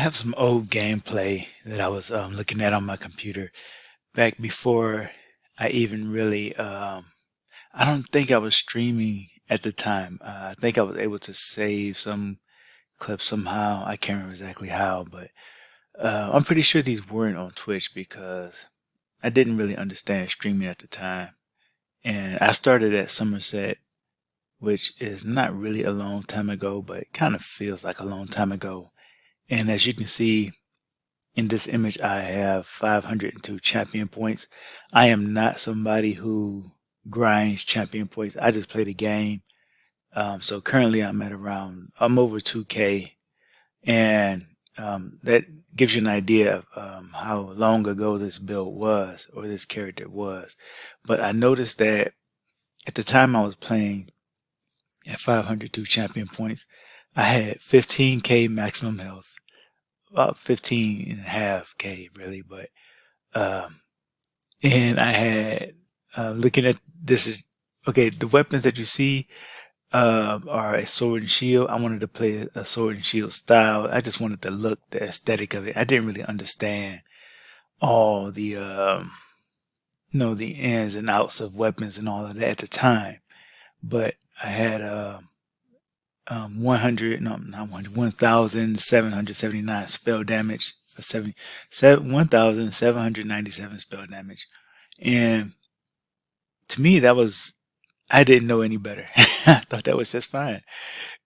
have some old gameplay that I was looking at on my computer back before I even really. I don't think I was streaming at the time. I think I was able to save some clips somehow. I can't remember exactly how, but I'm pretty sure these weren't on Twitch because I didn't really understand streaming at the time. And I started at Somerset, which is not really a long time ago, but it kind of feels like a long time ago. And as you can see, in this image, I have 502 champion points. I am not somebody who grinds champion points. I just play the game. So currently I'm over 2K, and that gives you an idea of how long ago this build was, or this character was. But I noticed that at the time I was playing at 502 champion points, I had 15K maximum health, about 15 and a half K really, but um, and I had looking at this is okay. The weapons that you see are a sword and shield. I wanted to play a sword and shield style. I just wanted the look, the aesthetic of it. I didn't really understand all the the ins and outs of weapons and all of that at the time. But I had 100, no, not 100, 1,779 spell damage, 1,797 spell damage. And to me, I didn't know any better. I thought that was just fine.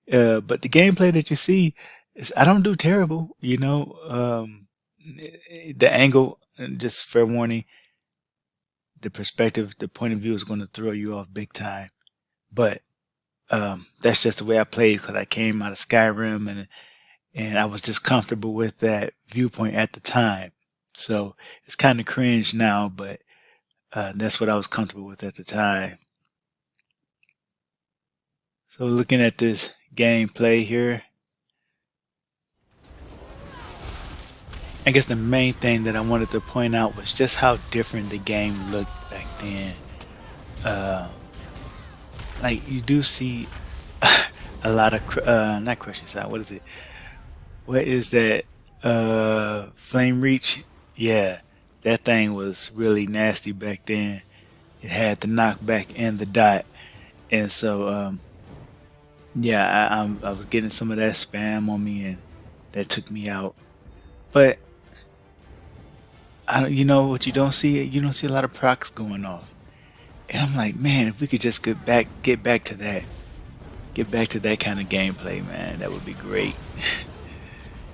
But the gameplay that you see is, I don't do terrible, the angle, and just fair warning, the perspective, the point of view is going to throw you off big time. But that's just the way I played because I came out of Skyrim, and I was just comfortable with that viewpoint at the time. So it's kind of cringe now, but that's what I was comfortable with at the time. So looking at this gameplay here, I guess the main thing that I wanted to point out was just how different the game looked back then. Uh, like you do see a lot of not crushing sound. What is it? What is that? Flame reach. Yeah, that thing was really nasty back then. It had the knockback and the dot, and so yeah, I was getting some of that spam on me, and that took me out. But you know what you don't see? You don't see a lot of procs going off, and I'm like, man, if we could just get back to that, get back to that kind of gameplay, man, that would be great.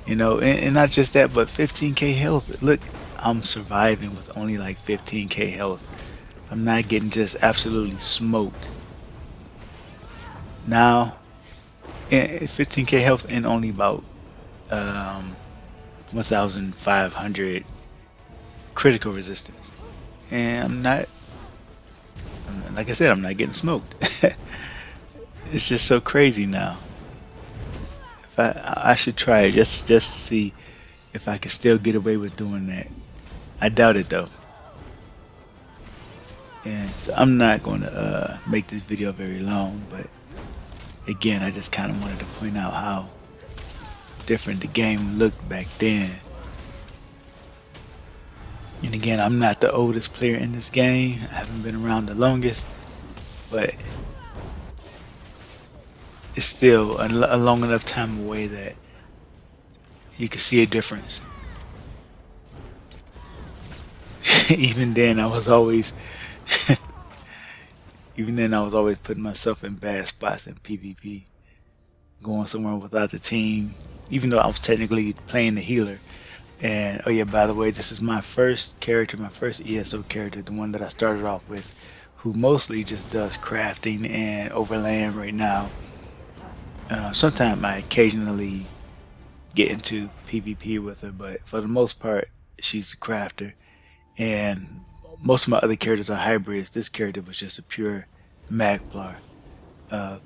And not just that, but 15K health. Look, I'm surviving with only like 15K health. I'm not getting just absolutely smoked. Now, 15K health and only about um, 1,500 critical resistance. And like I said, I'm not getting smoked. It's just so crazy now. If I should try it just to see if I can still get away with doing that. I doubt it though. And so I'm not going to make this video very long, but again, I just kind of wanted to point out how different the game looked back then. And again, I'm not the oldest player in this game. I haven't been around the longest, but it's still a long enough time away that you can see a difference. Even then, I was always, even then, I was always putting myself in bad spots in PvP, going somewhere without the team, even though I was technically playing the healer. And oh yeah, by the way, this is my first character, my first ESO character, the one that I started off with, who mostly just does crafting and overland right now. Sometimes I occasionally get into PvP with her, but for the most part, she's a crafter. And most of my other characters are hybrids. This character was just a pure Magplar. Uh,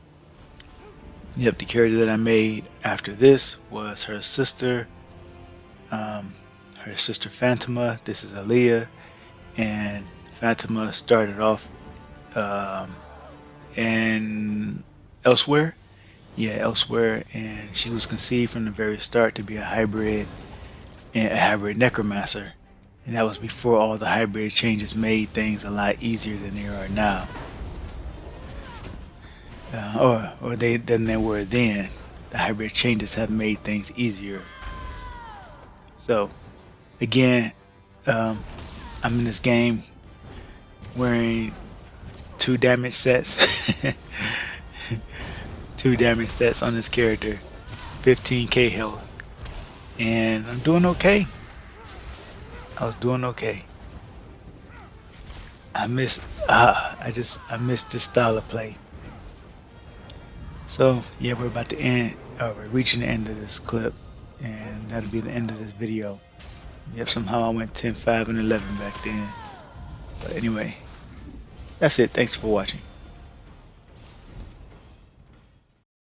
yep, the character that I made after this was her sister, Phantoma. This is Aaliyah, and Phantoma started off um, in elsewhere. Yeah, elsewhere, and she was conceived from the very start to be a hybrid. and a hybrid necromancer, and that was before all the hybrid changes made things a lot easier than they are now, than they were then. The hybrid changes have made things easier. So again, I'm in this game wearing 2 damage sets. 2 damage sets on this character, 15k health, and I'm doing okay. I was doing okay. I miss this style of play. So yeah, we're about to end. We're reaching the end of this clip, and that'll be the end of this video. Yep, somehow I went 10, 5, and 11 back then. But anyway, that's it. Thanks for watching.